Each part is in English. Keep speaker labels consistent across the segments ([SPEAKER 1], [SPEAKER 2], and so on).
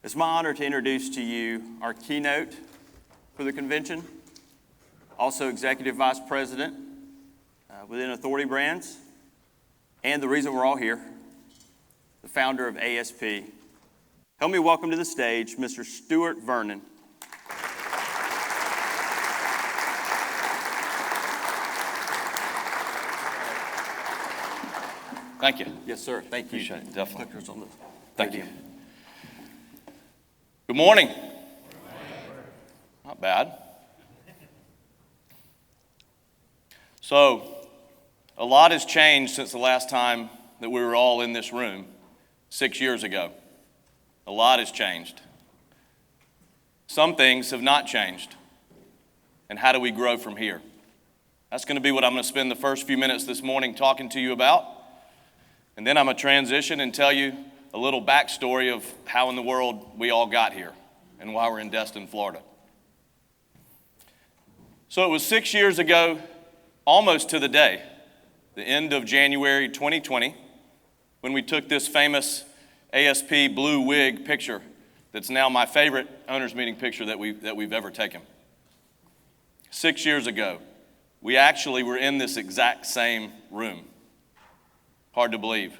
[SPEAKER 1] It's my honor to introduce to you our keynote for the convention, also Executive Vice President within Authority Brands, and the reason we're all here, the founder of ASP. Help me welcome to the stage Mr. Stewart Vernon.
[SPEAKER 2] Thank you.
[SPEAKER 1] Yes, sir. Thank you.
[SPEAKER 2] Appreciate it, definitely.
[SPEAKER 1] Thank you.
[SPEAKER 2] Good morning. Not bad. So, a lot has changed since the last time that we were all in this room 6 years ago. A lot has changed. Some things have not changed. And how do we grow from here? That's going to be what I'm going to spend the first few minutes this morning talking to you about. And then I'm going to transition and tell you a little backstory of how in the world we all got here and why we're in Destin, Florida. So it was 6 years ago, almost to the day, the end of January 2020, when we took this famous ASP blue wig picture that's now my favorite owners meeting picture that we've ever taken. 6 years ago, we actually were in this exact same room. Hard to believe.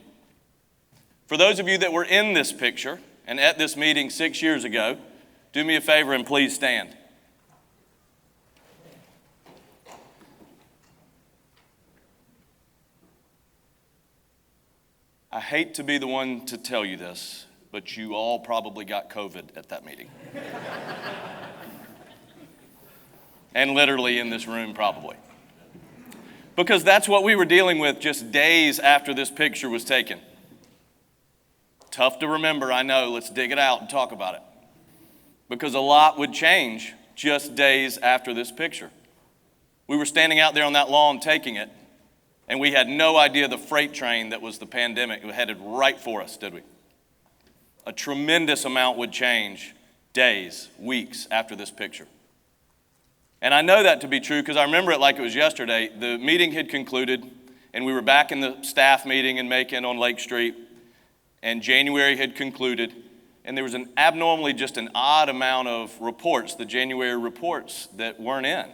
[SPEAKER 2] For those of you that were in this picture and at this meeting 6 years ago, do me a favor and please stand. I hate to be the one to tell you this, but you all probably got COVID at that meeting. And literally in this room, probably. Because that's what we were dealing with just days after this picture was taken. Tough to remember, I know. Let's dig it out and talk about it. Because a lot would change just days after this picture. We were standing out there on that lawn taking it, and we had no idea the freight train that was the pandemic headed right for us, did we? A tremendous amount would change days, weeks after this picture. And I know that to be true because I remember it like it was yesterday. The meeting had concluded, and we were back in the staff meeting in Macon on Lake Street, and January had concluded, and there was an abnormally just an odd amount of reports, the January reports, that weren't in.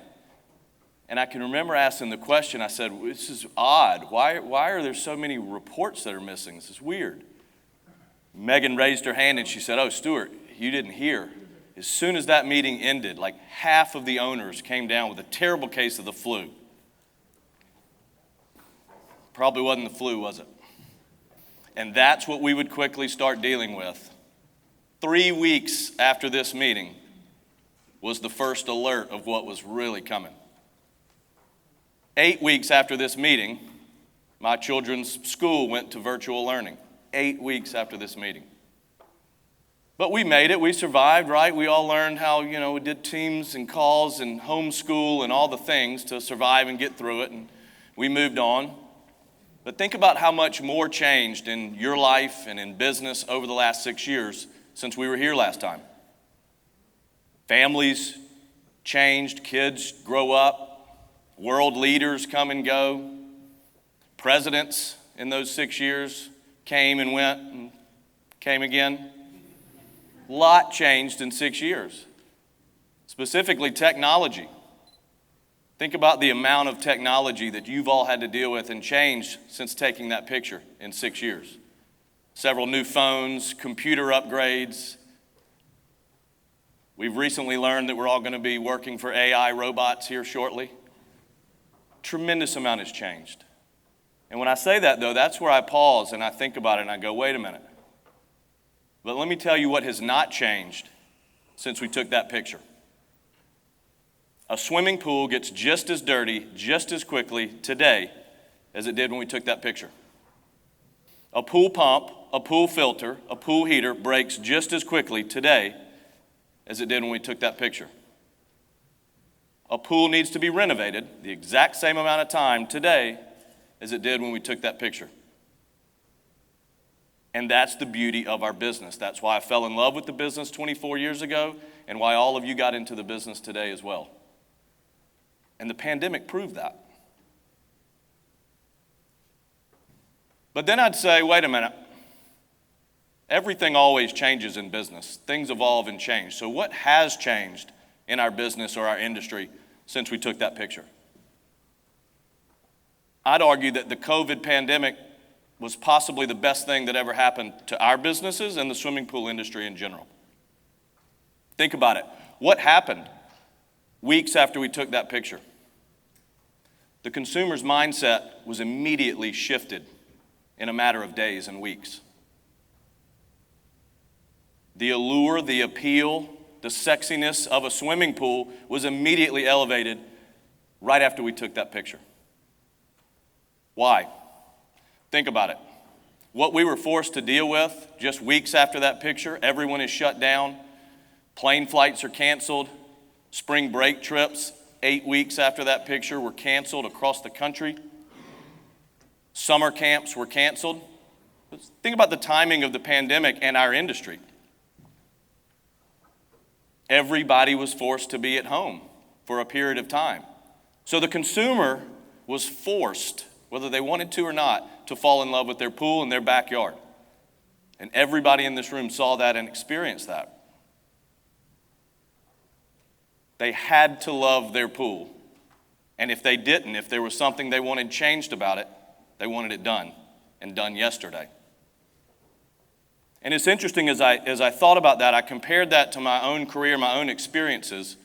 [SPEAKER 2] And I can remember asking the question, I said, this is odd. Why are there so many reports that are missing? This is weird. Megan raised her hand and she said, oh, Stewart, you didn't hear. As soon as that meeting ended, like half of the owners came down with a terrible case of the flu. Probably wasn't the flu, was it? And that's what we would quickly start dealing with. 3 weeks after this meeting was the first alert of what was really coming. 8 weeks after this meeting, my children's school went to virtual learning. 8 weeks after this meeting. But we made it, we survived, right? We all learned how, we did Teams and calls and homeschool and all the things to survive and get through it, and we moved on. But think about how much more changed in your life and in business over the last 6 years since we were here last time. Families changed, kids grow up, world leaders come and go, presidents in those 6 years came and went and came again. A lot changed in 6 years, specifically technology. Think about the amount of technology that you've all had to deal with and change since taking that picture in 6 years. Several new phones, computer upgrades. We've recently learned that we're all going to be working for AI robots here shortly. Tremendous amount has changed. And when I say that, though, that's where I pause and I think about it and I go, wait a minute. But let me tell you what has not changed since we took that picture. A swimming pool gets just as dirty, just as quickly today as it did when we took that picture. A pool pump, a pool filter, a pool heater breaks just as quickly today as it did when we took that picture. A pool needs to be renovated the exact same amount of time today as it did when we took that picture. And that's the beauty of our business. That's why I fell in love with the business 24 years ago and why all of you got into the business today as well. And the pandemic proved that. But then I'd say, wait a minute. everything always changes in business. Things evolve and change. So what has changed in our business or our industry since we took that picture? I'd argue that the COVID pandemic was possibly the best thing that ever happened to our businesses and the swimming pool industry in general. Think about it. What happened weeks after we took that picture? The consumer's mindset was immediately shifted in a matter of days and weeks. The allure, the appeal, the sexiness of a swimming pool was immediately elevated right after we took that picture. Why? Think about it. What we were forced to deal with just weeks after that picture, everyone is shut down, plane flights are canceled, spring break trips 8 weeks after that picture were canceled across the country. Summer camps were canceled. Think about the timing of the pandemic and our industry. Everybody was forced to be at home for a period of time. So the consumer was forced, whether they wanted to or not, to fall in love with their pool and their backyard. And everybody in this room saw that and experienced that. They had to love their pool. And if they didn't, if there was something they wanted changed about it, they wanted it done, and done yesterday. And it's interesting, as I thought about that, I compared that to my own career, my own experiences.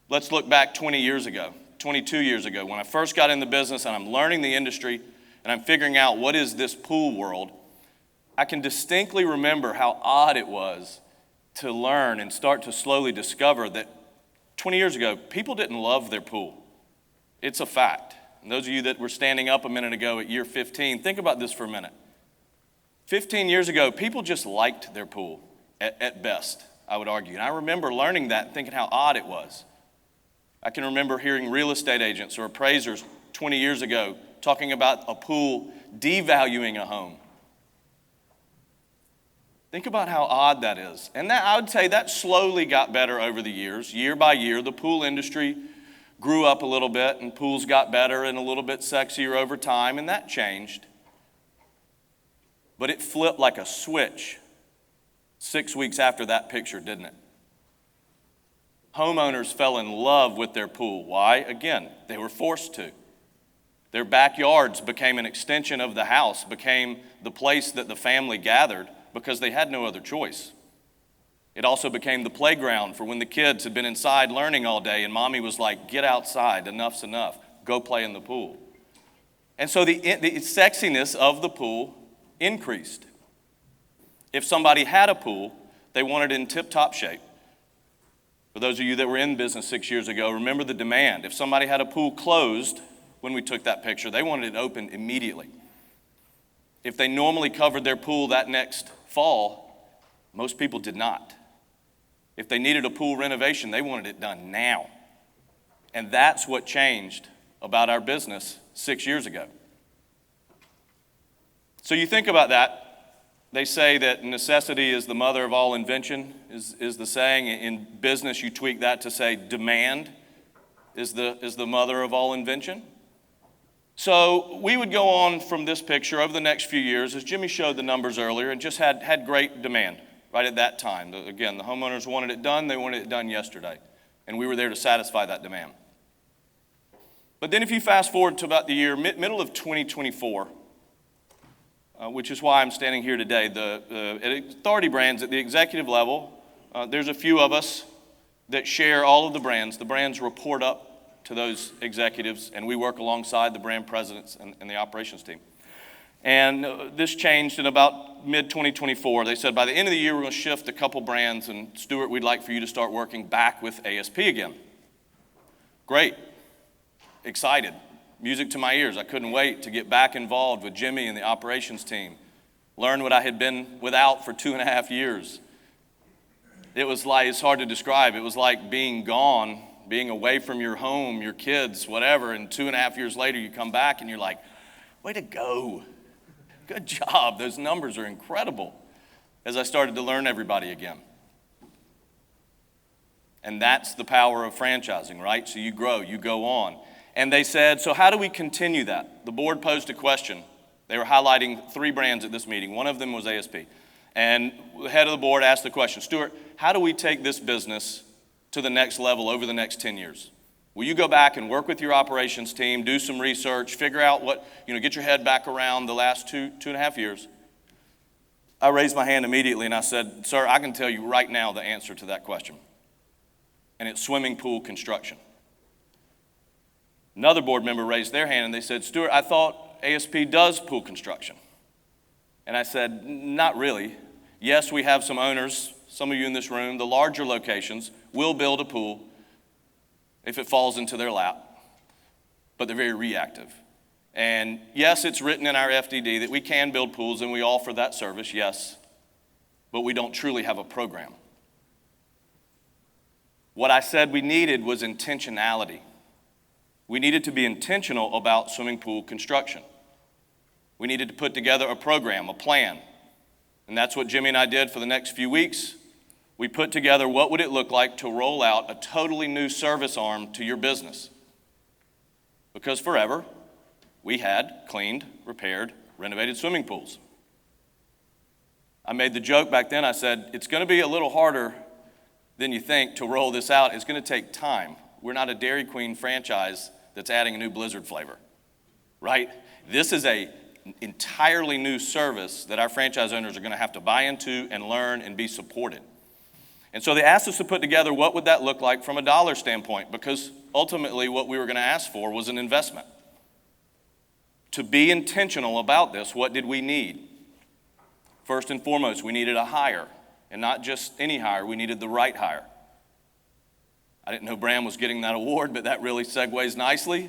[SPEAKER 2] Let's look back 20 years ago, 22 years ago, when I first got in the business and I'm learning the industry and I'm figuring out what is this pool world. I can distinctly remember how odd it was to learn and start to slowly discover that 20 years ago, people didn't love their pool. It's a fact. And those of you that were standing up a minute ago at year 15, think about this for a minute. 15 years ago, people just liked their pool, at best, I would argue. And I remember learning that and thinking how odd it was. I can remember hearing real estate agents or appraisers 20 years ago talking about a pool devaluing a home. Think about how odd that is. And that, I would say that slowly got better over the years. Year by year, the pool industry grew up a little bit and pools got better and a little bit sexier over time, and that changed. But it flipped like a switch 6 weeks after that picture, didn't it? Homeowners fell in love with their pool. Why? Again, they were forced to. Their backyards became an extension of the house, became the place that the family gathered because they had no other choice. It also became the playground for when the kids had been inside learning all day and mommy was like, get outside, enough's enough, go play in the pool. And so the sexiness of the pool increased. If somebody had a pool, they wanted it in tip-top shape. For those of you that were in business 6 years ago, remember the demand. If somebody had a pool closed when we took that picture, they wanted it open immediately. If they normally covered their pool that next fall, most people did not. If they needed a pool renovation, they wanted it done now. And that's what changed about our business 6 years ago. So you think about that. They say that necessity is the mother of all invention, is the saying. In business, you tweak that to say demand is the mother of all invention. So we would go on from this picture over the next few years, as Jimmy showed the numbers earlier, and just had great demand right at that time. Again, the homeowners wanted it done. They wanted it done yesterday. And we were there to satisfy that demand. But then if you fast forward to about the year, middle of 2024, which is why I'm standing here today, at Authority Brands at the executive level, there's a few of us that share all of the brands. The brands report up to those executives, and we work alongside the brand presidents and the operations team. And this changed in about mid-2024. They said, by the end of the year, we're going to shift a couple brands, and Stewart, we'd like for you to start working back with ASP again. Great. Excited. Music to my ears. I couldn't wait to get back involved with Jimmy and the operations team. Learn what I had been without for 2.5 years. It was like, it's hard to describe. It was like being gone, being away from your home, your kids, whatever, and 2.5 years later you come back and you're like, way to go. Good job. Those numbers are incredible. As I started to learn everybody again. And that's the power of franchising, right? So you grow, you go on. And they said, so how do we continue that? The board posed a question. They were highlighting 3 brands at this meeting. One of them was ASP. And the head of the board asked the question, Stewart, how do we take this business to the next level over the next 10 years? Will you go back and work with your operations team, do some research, figure out what, get your head back around the last two and a half years? I raised my hand immediately and I said, sir, I can tell you right now the answer to that question. And it's swimming pool construction. Another board member raised their hand and they said, Stewart, I thought ASP does pool construction. And I said, not really. Yes, we have some owners, some of you in this room, the larger locations will build a pool if it falls into their lap, but they're very reactive. And yes, it's written in our FDD that we can build pools and we offer that service, yes, but we don't truly have a program. What I said we needed was intentionality. We needed to be intentional about swimming pool construction. We needed to put together a program, a plan, and that's what Jimmy and I did for the next few weeks. We put together what would it look like to roll out a totally new service arm to your business. Because forever, we had cleaned, repaired, renovated swimming pools. I made the joke back then, I said, it's going to be a little harder than you think to roll this out. It's going to take time. We're not a Dairy Queen franchise that's adding a new Blizzard flavor, right? This is an entirely new service that our franchise owners are going to have to buy into and learn and be supported. And so they asked us to put together what would that look like from a dollar standpoint, because ultimately what we were going to ask for was an investment. To be intentional about this, what did we need? First and foremost, we needed a hire, and not just any hire, we needed the right hire. I didn't know Bram was getting that award, but that really segues nicely.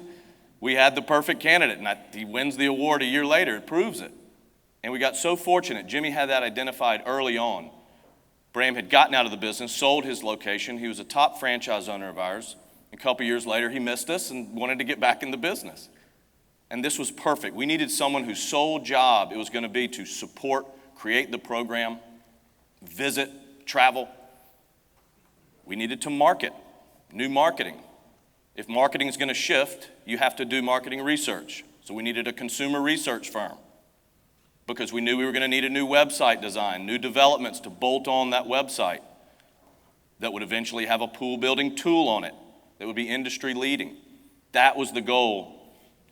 [SPEAKER 2] We had the perfect candidate, and he wins the award a year later. It proves it. And we got so fortunate. Jimmy had that identified early on. Bram had gotten out of the business, sold his location. He was a top franchise owner of ours. A couple years later, he missed us and wanted to get back in the business. And this was perfect. We needed someone whose sole job it was going to be to support, create the program, visit, travel. We needed to market, new marketing. If marketing is going to shift, you have to do marketing research. So we needed a consumer research firm, because we knew we were going to need a new website design, new developments to bolt on that website that would eventually have a pool building tool on it that would be industry leading. That was the goal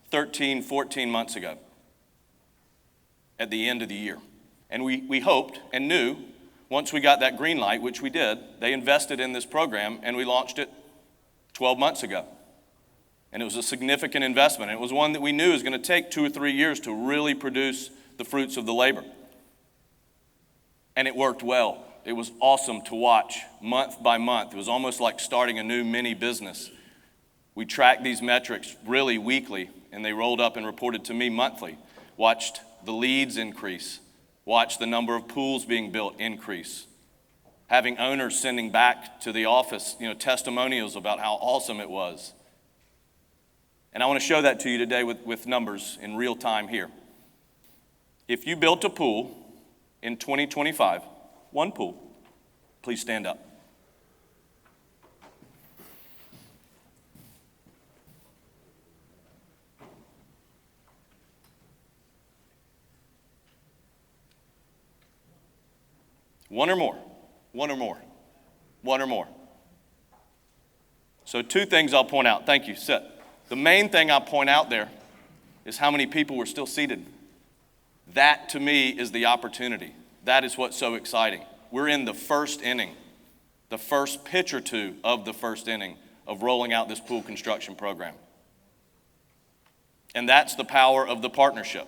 [SPEAKER 2] 13, 14 months ago at the end of the year. And we hoped and knew once we got that green light, which we did, they invested in this program and we launched it 12 months ago. And it was a significant investment. It was one that we knew was going to take 2 or 3 years to really produce the fruits of the labor. And it worked well. It was awesome to watch month by month. It was almost like starting a new mini business. We tracked these metrics really weekly, and they rolled up and reported to me monthly. Watched the leads increase. Watched the number of pools being built increase. Having owners sending back to the office, testimonials about how awesome it was. And I want to show that to you today with numbers in real time here. If you built a pool in 2025, one pool, please stand up. One or more, one or more, one or more. So 2 things I'll point out. Thank you, sit. The main thing I'll point out there is how many people were still seated. That, to me, is the opportunity. That is what's so exciting. We're in the first inning, the first pitch or two of the first inning of rolling out this pool construction program. And that's the power of the partnership,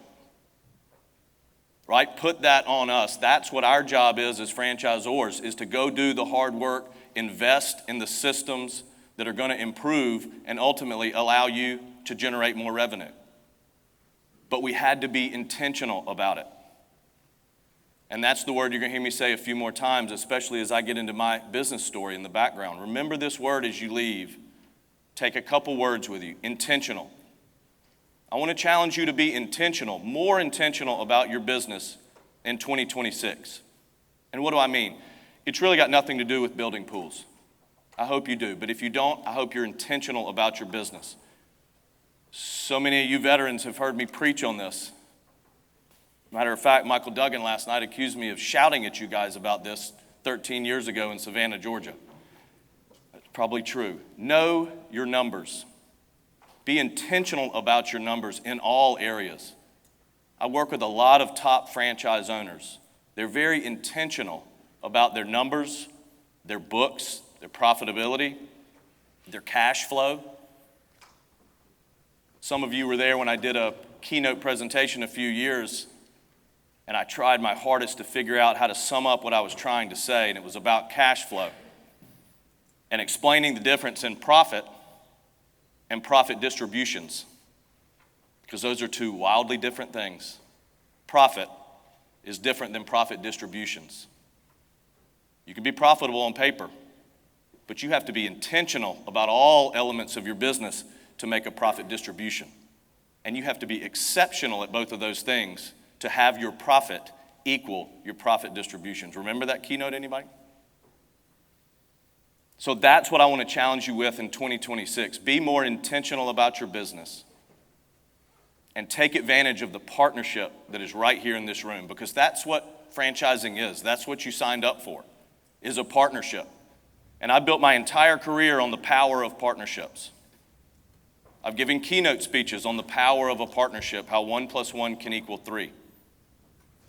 [SPEAKER 2] right? Put that on us. That's what our job is as franchisors, is to go do the hard work, invest in the systems that are going to improve and ultimately allow you to generate more revenue. But we had to be intentional about it. And that's the word you're going to hear me say a few more times, especially as I get into my business story in the background. Remember this word as you leave. Take a couple words with you. Intentional. I want to challenge you to be intentional, more intentional about your business in 2026. And what do I mean? It's really got nothing to do with building pools. I hope you do. But if you don't, I hope you're intentional about your business. So many of you veterans have heard me preach on this. Matter of fact, Michael Duggan last night accused me of shouting at you guys about this 13 years ago in Savannah, Georgia. That's probably true. Know your numbers. Be intentional about your numbers in all areas. I work with a lot of top franchise owners. They're very intentional about their numbers, their books, their profitability, their cash flow. Some of you were there when I did a keynote presentation a few years, and I tried my hardest to figure out how to sum up what I was trying to say, and it was about cash flow and explaining the difference in profit and profit distributions, because those are two wildly different things. Profit is different than profit distributions. You can be profitable on paper, but you have to be intentional about all elements of your business to make a profit distribution. And you have to be exceptional at both of those things to have your profit equal your profit distributions. Remember that keynote, anybody? So that's what I want to challenge you with in 2026. Be more intentional about your business and take advantage of the partnership that is right here in this room, because that's what franchising is. That's what you signed up for, is a partnership. And I built my entire career on the power of partnerships. I've given keynote speeches on the power of a partnership, how 1 + 1 can equal 3.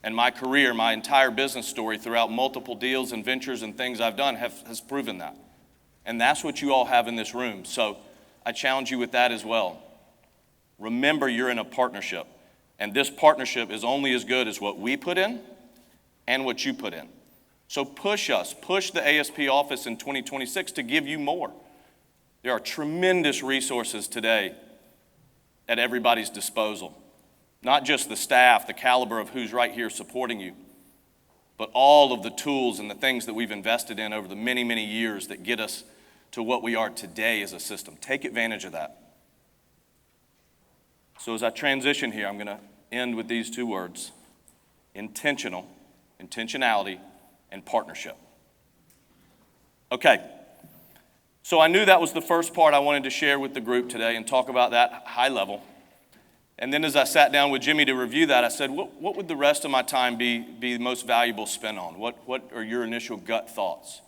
[SPEAKER 2] And my career, my entire business story throughout multiple deals and ventures and things I've done has proven that. And that's what you all have in this room. So I challenge you with that as well. Remember, you're in a partnership. And this partnership is only as good as what we put in and what you put in. So push the ASP office in 2026 to give you more. There are tremendous resources today at everybody's disposal. Not just the staff, the caliber of who's right here supporting you, but all of the tools and the things that we've invested in over the many, many years that get us to what we are today as a system. Take advantage of that. So as I transition here, I'm going to end with these two words: intentionality, and partnership. Okay, so I knew that was the first part I wanted to share with the group today and talk about that high level. And then as I sat down with Jimmy to review that, I said, what would the rest of my time be most valuable spent on? What are your initial gut thoughts?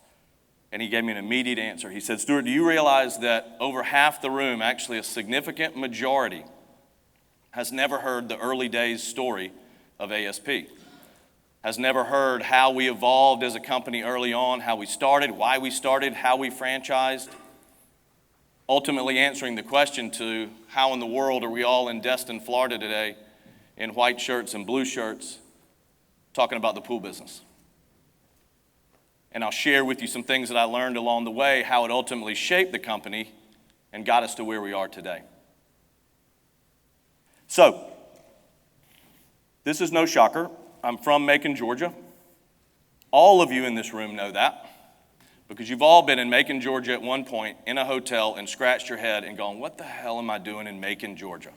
[SPEAKER 2] And he gave me an immediate answer. He said, Stewart, do you realize that over half the room, actually a significant majority, has never heard the early days story of ASP? Has never heard how we evolved as a company early on, how we started, why we started, how we franchised? Ultimately answering the question to how in the world are we all in Destin, Florida today in white shirts and blue shirts talking about the pool business. And I'll share with you some things that I learned along the way, how it ultimately shaped the company and got us to where we are today. So, this is no shocker. I'm from Macon, Georgia. All of you in this room know that, because you've all been in Macon, Georgia at one point in a hotel and scratched your head and gone, what the hell am I doing in Macon, Georgia?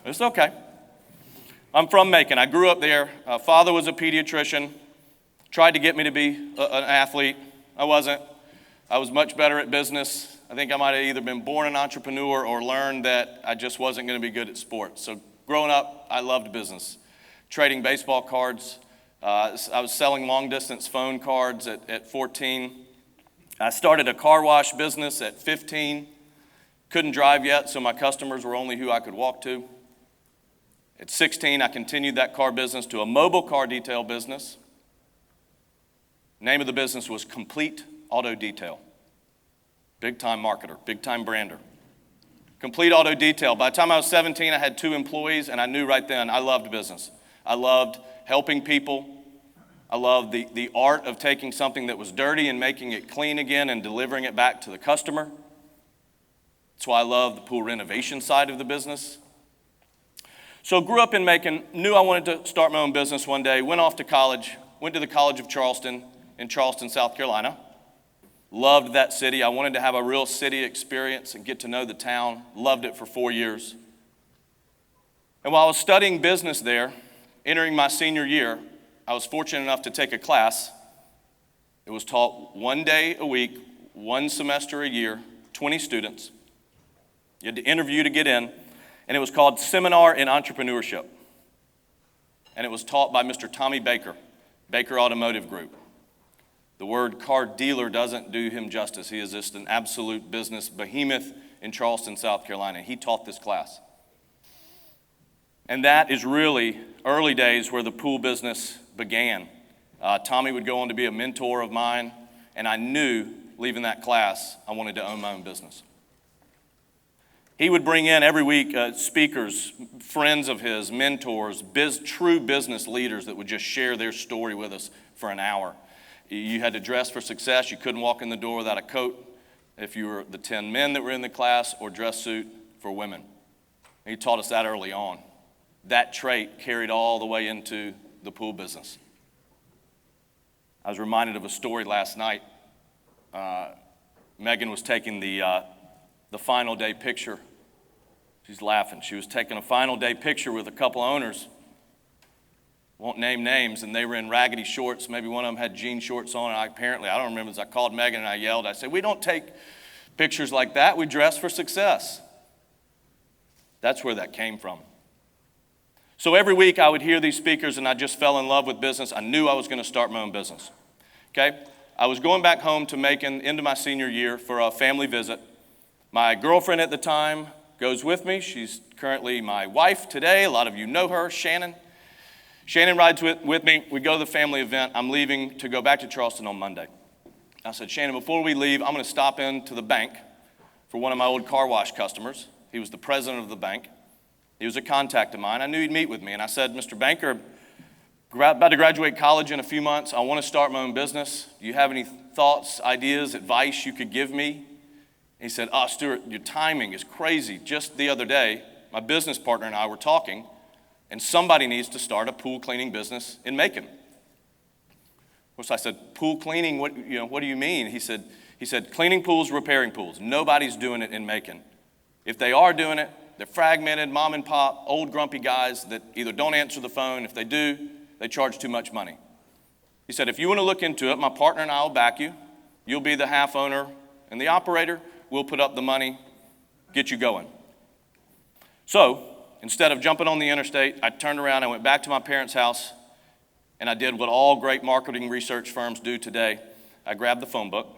[SPEAKER 2] It's okay. I'm from Macon. I grew up there. Father was a pediatrician, tried to get me to be an athlete. I wasn't. I was much better at business. I think I might have either been born an entrepreneur or learned that I just wasn't going to be good at sports. So growing up, I loved business. Trading baseball cards. I was selling long-distance phone cards at 14. I started a car wash business at 15. Couldn't drive yet, so my customers were only who I could walk to. At 16, I continued that car business to a mobile car detail business. Name of the business was Complete Auto Detail. Big-time marketer, big-time brander. Complete Auto Detail. By the time I was 17, I had 2 employees, and I knew right then I loved business. I loved helping people. I loved the art of taking something that was dirty and making it clean again and delivering it back to the customer. That's why I love the pool renovation side of the business. So grew up in Macon, knew I wanted to start my own business one day, went off to college, went to the College of Charleston in Charleston, South Carolina. Loved that city. I wanted to have a real city experience and get to know the town. Loved it for 4 years. And while I was studying business there, entering my senior year, I was fortunate enough to take a class. It was taught 1 day a week, 1 semester a year, 20 students. You had to interview to get in, and it was called Seminar in Entrepreneurship. and it was taught by Mr. Tommy Baker, Baker Automotive Group. The word car dealer doesn't do him justice. He is just an absolute business behemoth in Charleston, South Carolina. He taught this class. And that is really early days where the pool business began. Tommy would go on to be a mentor of mine, and I knew leaving that class I wanted to own my own business. He would bring in every week speakers, friends of his, mentors, true business leaders that would just share their story with us for an hour. You had to dress for success. You couldn't walk in the door without a coat if you were the 10 men that were in the class, or dress suit for women. He taught us that early on. That trait carried all the way into the pool business. I was reminded of a story last night. Megan was taking the final day picture. She's laughing. She was taking a final day picture with a couple of owners. Won't name names, and they were in raggedy shorts. Maybe one of them had jean shorts on, and I don't remember, as I called Megan and I yelled. I said, "We don't take pictures like that. We dress for success." That's where that came from. So every week I would hear these speakers, and I just fell in love with business. I knew I was going to start my own business. Okay? I was going back home to Macon into my senior year for a family visit. My girlfriend at the time goes with me. She's currently my wife today. A lot of you know her, Shannon. Shannon rides with me. We go to the family event. I'm leaving to go back to Charleston on Monday. I said, "Shannon, before we leave, I'm going to stop into the bank for one of my old car wash customers." He was the president of the bank. He was a contact of mine. I knew he'd meet with me. And I said, "Mr. Banker, about to graduate college in a few months. I want to start my own business. Do you have any thoughts, ideas, advice you could give me?" He said, "Oh, Stewart, your timing is crazy. Just the other day, my business partner and I were talking, and somebody needs to start a pool cleaning business in Macon." Of course, I said, "Pool cleaning? What do you mean?" He said, "Cleaning pools, repairing pools. Nobody's doing it in Macon. If they are doing it, they're fragmented, mom and pop, old grumpy guys that either don't answer the phone. If they do, they charge too much money." He said, "If you want to look into it, my partner and I will back you. You'll be the half owner and the operator. We'll put up the money, get you going." So instead of jumping on the interstate, I turned around, I went back to my parents' house, and I did what all great marketing research firms do today. I grabbed the phone book.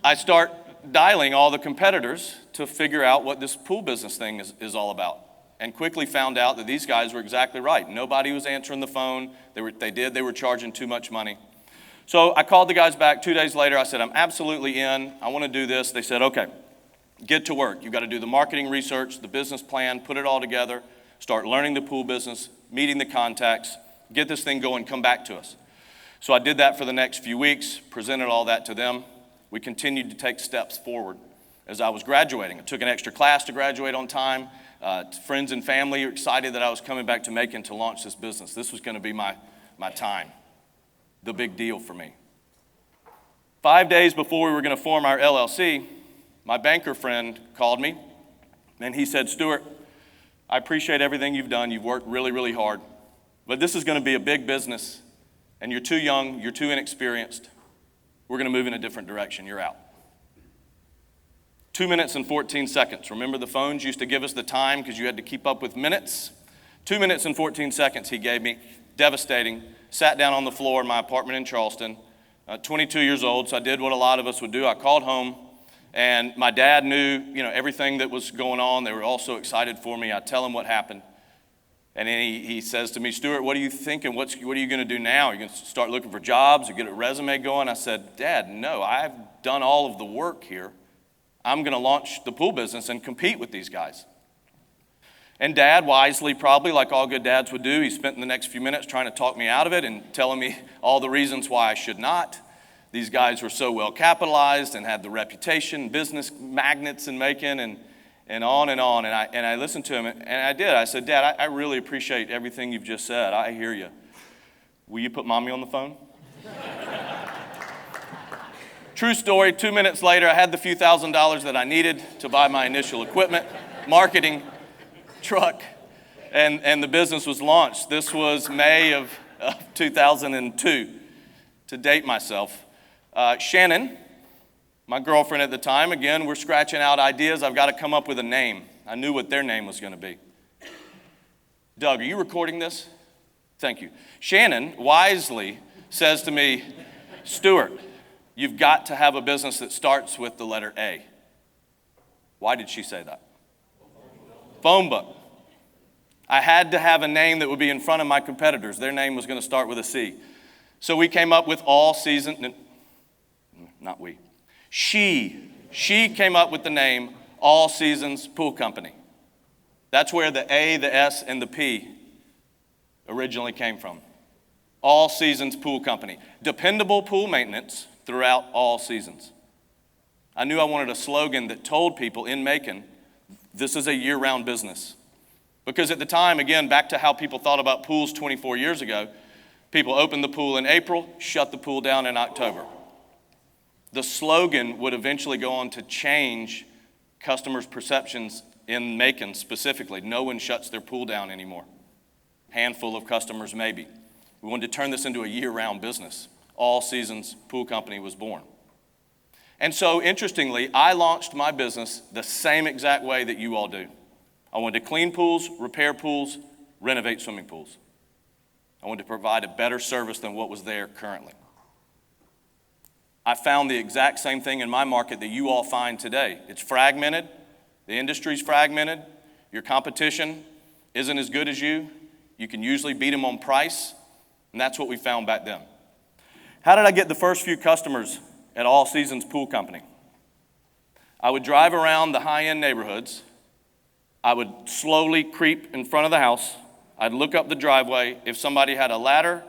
[SPEAKER 2] I start dialing all the competitors to figure out what this pool business thing is all about, and quickly found out that these guys were exactly right. Nobody was answering the phone. They were charging too much money. So I called the guys back 2 days later. I said, "I'm absolutely in. I want to do this." They said, "Okay, get to work. You've got to do the marketing research, the business plan, put it all together, start learning the pool business, meeting the contacts, get this thing going, come back to us." So I did that for the next few weeks, presented all that to them. We continued to take steps forward as I was graduating. I took an extra class to graduate on time. Friends and family were excited that I was coming back to Macon to launch this business. This was going to be my time, the big deal for me. 5 days before we were going to form our LLC, my banker friend called me, and he said, "Stewart, I appreciate everything you've done. You've worked really, really hard, but this is going to be a big business, and you're too young, you're too inexperienced. We're going to move in a different direction. You're out." 2 minutes and 14 seconds. Remember, the phones used to give us the time because you had to keep up with minutes. 2 minutes and 14 seconds he gave me. Devastating. Sat down on the floor in my apartment in Charleston, 22 years old, so I did what a lot of us would do. I called home, and my dad knew, everything that was going on. They were all so excited for me. I tell him what happened, and then he says to me, "Stewart, what are you thinking? What are you going to do now? Are you going to start looking for jobs or get a resume going?" I said, "Dad, no, I've done all of the work here. I'm going to launch the pool business and compete with these guys." And Dad, wisely probably, like all good dads would do, he spent the next few minutes trying to talk me out of it and telling me all the reasons why I should not. These guys were so well capitalized and had the reputation, business magnets in Macon, and on and on. And I listened to him, and I did. I said, "Dad, I really appreciate everything you've just said. I hear you. Will you put Mommy on the phone?" True story, 2 minutes later, I had the few $1,000s that I needed to buy my initial equipment, marketing, truck, and the business was launched. This was May of 2002, to date myself. Shannon, my girlfriend at the time, again, we're scratching out ideas. I've got to come up with a name. I knew what their name was going to be. Doug, are you recording this? Thank you. Shannon wisely says to me, Stewart, you've got to have a business that starts with the letter A. Why did she say that? Phone book. I had to have a name that would be in front of my competitors. Their name was going to start with a C. So we came up with All Season, not we. She came up with the name All Seasons Pool Company. That's where the A, the S, and the P originally came from. All Seasons Pool Company. Dependable pool maintenance throughout all seasons. I knew I wanted a slogan that told people in Macon, this is a year-round business. Because at the time, again, back to how people thought about pools 24 years ago, people opened the pool in April, shut the pool down in October. The slogan would eventually go on to change customers' perceptions in Macon specifically. No one shuts their pool down anymore. Handful of customers maybe. We wanted to turn this into a year-round business. All Seasons Pool Company was born. And so, interestingly, I launched my business the same exact way that you all do. I wanted to clean pools, repair pools, renovate swimming pools. I wanted to provide a better service than what was there currently. I found the exact same thing in my market that you all find today. It's fragmented. The industry's fragmented. Your competition isn't as good as you. You can usually beat them on price, and that's what we found back then. How did I get the first few customers at All Seasons Pool Company? I would drive around the high-end neighborhoods. I would slowly creep in front of the house. I'd look up the driveway. If somebody had a ladder,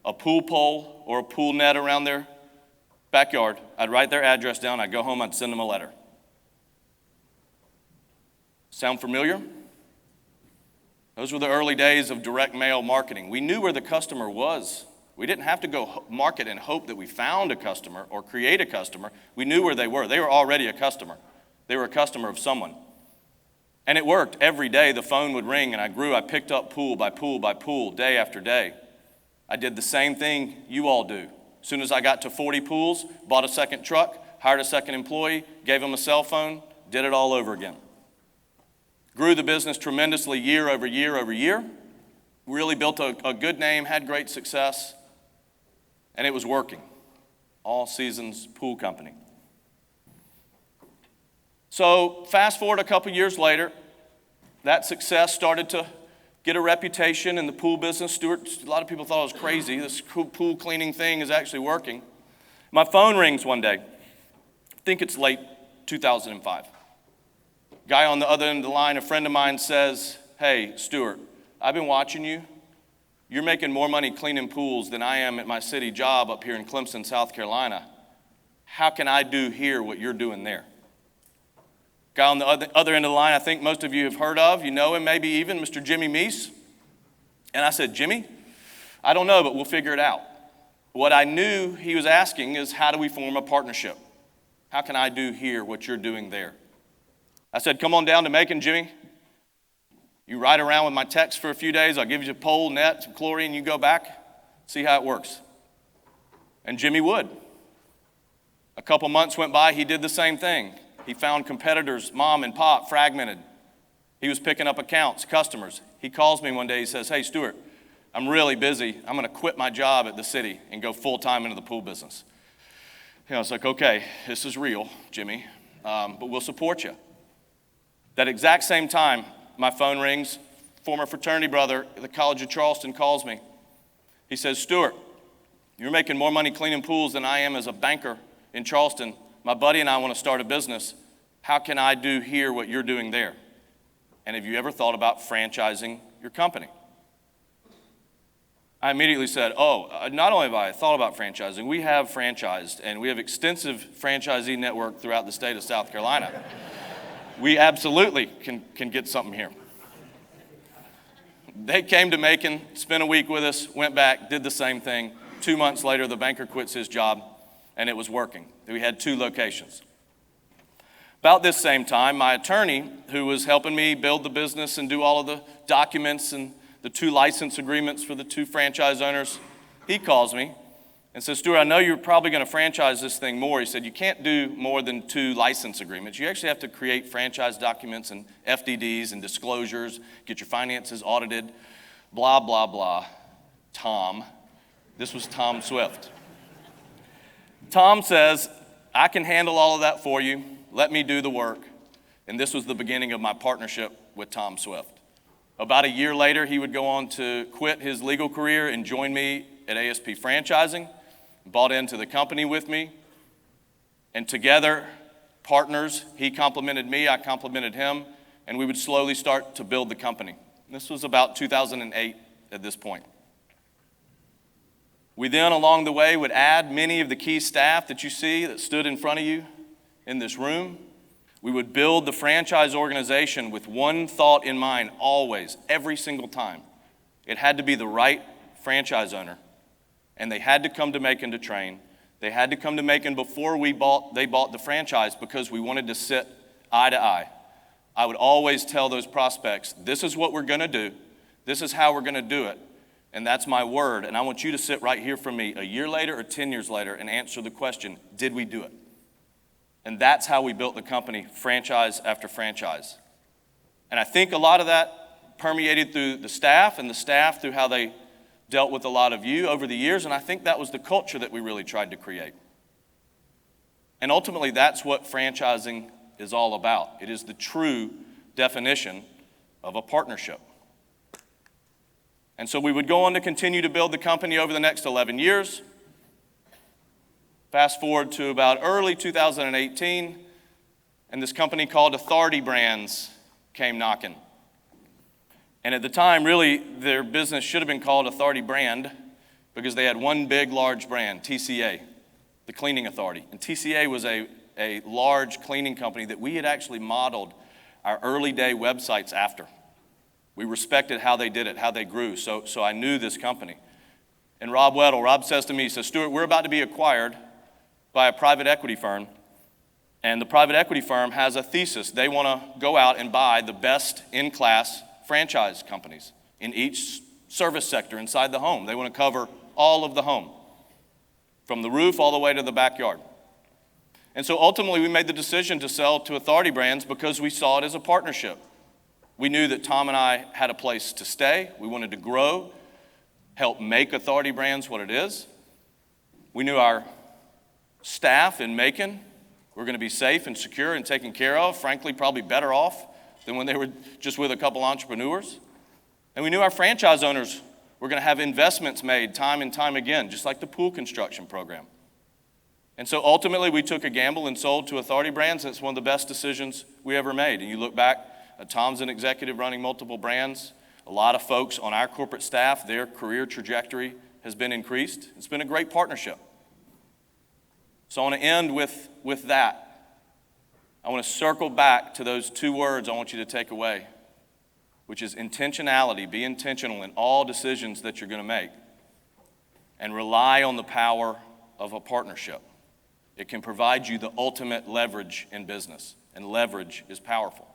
[SPEAKER 2] a pool pole, or a pool net around their backyard, I'd write their address down. I'd go home. I'd send them a letter. Sound familiar? Those were the early days of direct mail marketing. We knew where the customer was. We didn't have to go market and hope that we found a customer or create a customer. We knew where they were. They were already a customer. They were a customer of someone. And it worked. Every day the phone would ring and I grew. I picked up pool by pool by pool, day after day. I did the same thing you all do. As soon as I got to 40 pools, bought a second truck, hired a second employee, gave them a cell phone, did it all over again. Grew the business tremendously year over year over year. Really built a good name, had great success, and it was working. All Seasons Pool Company. So fast forward a couple years later, that success started to get a reputation in the pool business. Stewart, a lot of people thought I was crazy. This pool cleaning thing is actually working. My phone rings one day. I think it's late 2005. Guy on the other end of the line, a friend of mine says, hey, Stewart, I've been watching you. You're making more money cleaning pools than I am at my city job up here in Clemson, South Carolina. How can I do here what you're doing there? Guy on the other end of the line, I think most of you have heard of, you know him, maybe even Mr. Jimmy Meese. And I said, Jimmy, I don't know, but we'll figure it out. What I knew he was asking is, how do we form a partnership? How can I do here what you're doing there? I said, come on down to Macon, Jimmy. You ride around with my text for a few days. I'll give you a pole, net, some chlorine. You go back, see how it works. And Jimmy would. A couple months went by. He did the same thing. He found competitors, mom and pop, fragmented. He was picking up accounts, customers. He calls me one day. He says, hey, Stewart, I'm really busy. I'm going to quit my job at the city and go full-time into the pool business. I was like, okay, this is real, Jimmy, but we'll support you. That exact same time, my phone rings. Former fraternity brother at the College of Charleston calls me. He says, Stewart, you're making more money cleaning pools than I am as a banker in Charleston. My buddy and I want to start a business. How can I do here what you're doing there? And have you ever thought about franchising your company? I immediately said, not only have I thought about franchising, we have franchised, and we have extensive franchisee network throughout the state of South Carolina. We absolutely can get something here. They came to Macon, spent a week with us, went back, did the same thing. 2 months later, the banker quits his job, and it was working. We had 2 locations. About this same time, my attorney, who was helping me build the business and do all of the documents and the 2 license agreements for the 2 franchise owners, he calls me and said, Stewart, I know you're probably going to franchise this thing more. He said, you can't do more than 2 license agreements. You actually have to create franchise documents and FDDs and disclosures, get your finances audited, blah, blah, blah. Tom, this was Tom Swift. Tom says, I can handle all of that for you. Let me do the work. And this was the beginning of my partnership with Tom Swift. About a year later, he would go on to quit his legal career and join me at ASP Franchising, bought into the company with me, and together, partners, he complimented me, I complimented him, and we would slowly start to build the company. This was about 2008 at this point. We then, along the way, would add many of the key staff that you see that stood in front of you in this room. We would build the franchise organization with one thought in mind, always, every single time. It had to be the right franchise owner, and they had to come to Macon to train. They had to come to Macon before they bought the franchise because we wanted to sit eye to eye. I would always tell those prospects, this is what we're going to do. This is how we're going to do it. And that's my word. And I want you to sit right here from me a year later or 10 years later and answer the question, did we do it? And that's how we built the company, franchise after franchise. And I think a lot of that permeated through the staff, and the staff through how they dealt with a lot of you over the years. And I think that was the culture that we really tried to create. And ultimately, that's what franchising is all about. It is the true definition of a partnership. And so we would go on to continue to build the company over the next 11 years. Fast forward to about early 2018, and this company called Authority Brands came knocking. And at the time, really, their business should have been called Authority Brand because they had one big, large brand, TCA, the cleaning authority. And TCA was a large cleaning company that we had actually modeled our early day websites after. We respected how they did it, how they grew, so I knew this company. And Rob says to me, he says, Stewart, we're about to be acquired by a private equity firm, and the private equity firm has a thesis. They want to go out and buy the best in-class franchise companies in each service sector inside the home. They want to cover all of the home, from the roof all the way to the backyard. And so ultimately, we made the decision to sell to Authority Brands because we saw it as a partnership. We knew that Tom and I had a place to stay. We wanted to grow, help make Authority Brands what it is. We knew our staff in Macon were going to be safe and secure and taken care of, frankly, probably better off than when they were just with a couple entrepreneurs. And we knew our franchise owners were going to have investments made time and time again, just like the pool construction program. And so ultimately, we took a gamble and sold to Authority Brands, and it's one of the best decisions we ever made. And you look back, Tom's an executive running multiple brands. A lot of folks on our corporate staff, their career trajectory has been increased. It's been a great partnership. So I want to end with that. I want to circle back to those 2 words I want you to take away, which is intentionality. Be intentional in all decisions that you're going to make, and rely on the power of a partnership. It can provide you the ultimate leverage in business, and leverage is powerful.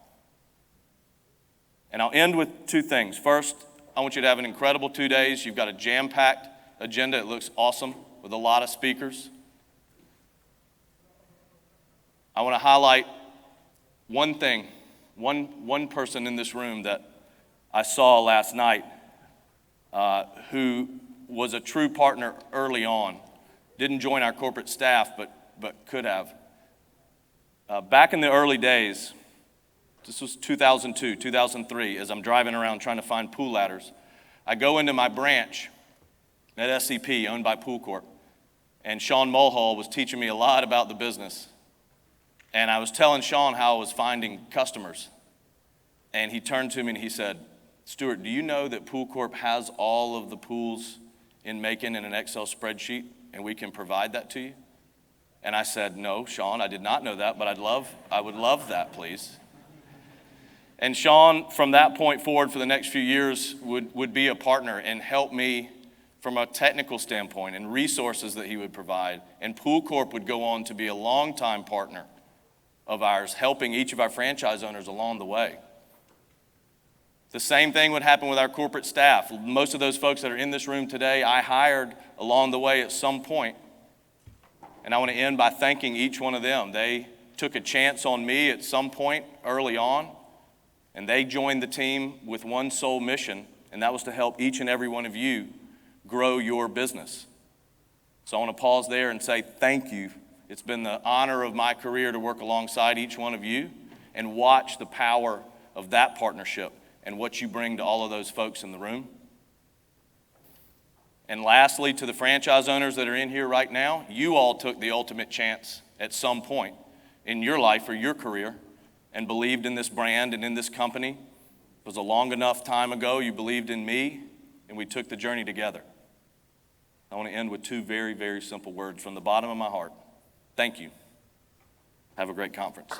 [SPEAKER 2] And I'll end with 2 things. First, I want you to have an incredible 2 days. You've got a jam-packed agenda. It looks awesome with a lot of speakers. I want to highlight one thing, one person in this room that I saw last night who was a true partner early on. Didn't join our corporate staff, but could have. Back in the early days, this was 2002, 2003, as I'm driving around trying to find pool ladders. I go into my branch at SCP, owned by Pool Corp, and Sean Mulhall was teaching me a lot about the business. And I was telling Sean how I was finding customers. And he turned to me and he said, Stewart, do you know that Pool Corp has all of the pools in Macon in an Excel spreadsheet, and we can provide that to you? And I said, no, Sean, I did not know that, but I would love that, please. And Sean, from that point forward for the next few years, would be a partner and help me from a technical standpoint and resources that he would provide. And Pool Corp would go on to be a longtime partner of ours, helping each of our franchise owners along the way. The same thing would happen with our corporate staff. Most of those folks that are in this room today, I hired along the way at some point. And I want to end by thanking each one of them. They took a chance on me at some point early on, and they joined the team with one sole mission, and that was to help each and every one of you grow your business. So I want to pause there and say thank you. It's been the honor of my career to work alongside each one of you and watch the power of that partnership and what you bring to all of those folks in the room. And lastly, to the franchise owners that are in here right now, you all took the ultimate chance at some point in your life or your career and believed in this brand and in this company. It was a long enough time ago you believed in me, and we took the journey together. I want to end with two very, very simple words from the bottom of my heart. Thank you. Have a great conference.